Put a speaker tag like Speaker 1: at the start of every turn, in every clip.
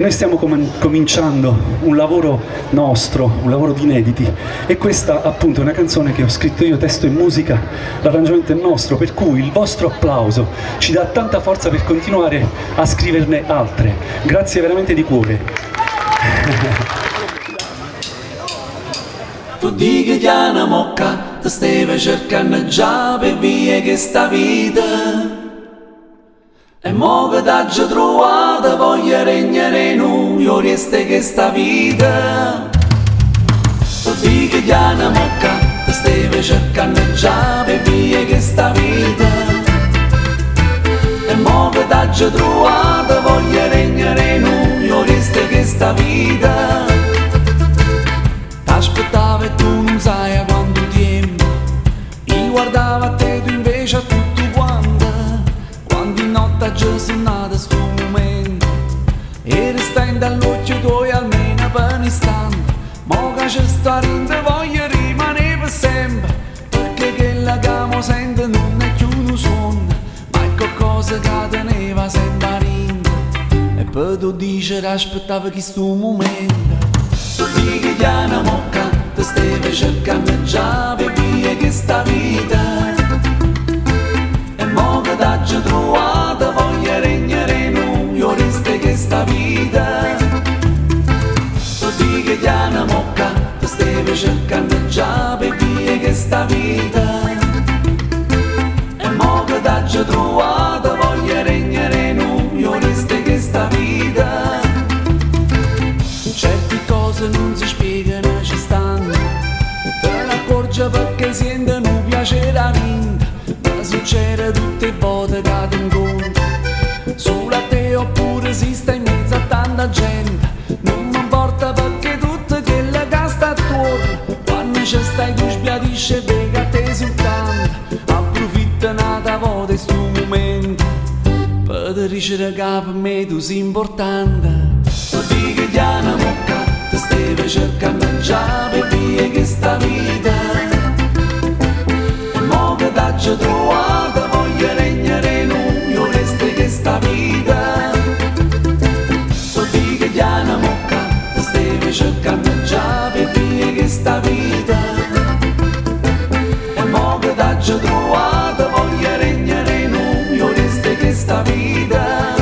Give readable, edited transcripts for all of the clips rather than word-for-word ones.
Speaker 1: Noi stiamo cominciando un lavoro nostro, un lavoro di inediti, e questa appunto è una canzone che ho scritto io, testo e musica, l'arrangiamento è nostro, per cui il vostro applauso ci dà tanta forza per continuare a scriverne altre. Grazie veramente di cuore.
Speaker 2: Tu dighi che è una mocca, ti stai cercando già per via che sta vita. E mo che t'hai trovato voglio regnare noi, io resto che sta vita. Tu dighi che è una mocca, ti stai cercando già per via che sta vita. E mo che t'hai trovato voglio regnare noi, io resto che sta vita. T'aspettavo e tu non sai a quanto tempo, io guardavo a te, tu invece a tutto quanto. Quando in notte ha già suonato sto momento e restai dall'occhio tuo almeno per un istante. Mo che ci sta rindo voglio rimanere per sempre, perché quella che mo sento non è più un suono, ma è qualcosa che teneva sempre rindo. E poi tu dici che aspettavo che sto momento. Tu dighi che è una mocca, ti stai cercando già per via che sta vita. E mo che t'hai trovato voglio regnare noi, io resto che sta vita. Tu dighi che è una mocca, ti stai cercando già per via che sta vita. E mo che t'hai trovato voglio regnare noi, io resto che sta vita. Certe cose non si spiegano, ci stanno, te l'accorgi perché sentono piacere a vinta. Ma succede tutte le volte che ti incontro, solo a te oppure si sta in mezzo a tanta gente. Non mi importa perché tutto quello che sta attorno, quando ci stai tu sbiadisci e vedi a te soltanto. Approfitta un'altra volta di sto momento per dicere che per me tu sei importante. Tu dighi che è una mocca, ti stai cercando già per via che sta vita. E mo che t'hai trovato voglio regnare noi, io resto che sta vita. Tu dighi che è una mocca, ti stai cercando già per via che sta vita. E mo che t'hai trovato voglio regnare noi, io resto che sta vita.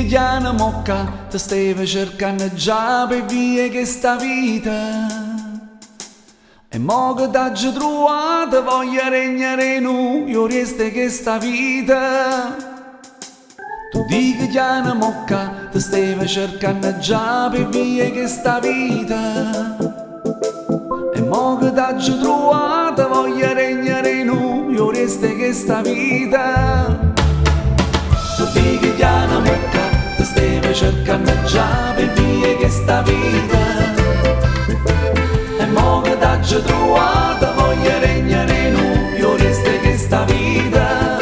Speaker 2: Che è una mocca, ti stai cercando già per via che sta vita. E mo che t'hai trovato voglio regnare noi, io resto che sta vita. Tu dighi che è una mocca, ti stai cercando già per via che sta vita. E mo che t'hai trovato voglio regnare noi, io resto che sta vita. Tu dighi che è una mocca, ti stai cercando già per via che sta vita. E mo che t'hai trovato voglio regnare noi, io resto che sta vita.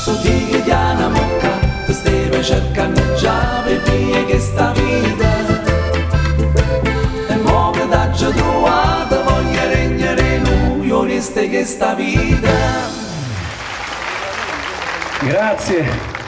Speaker 2: Tu dighi che è una mocca, ti stai cercando già per via che sta vita. E mo che t'hai trovato voglio regnare noi, io resto che sta vita.
Speaker 1: Grazie.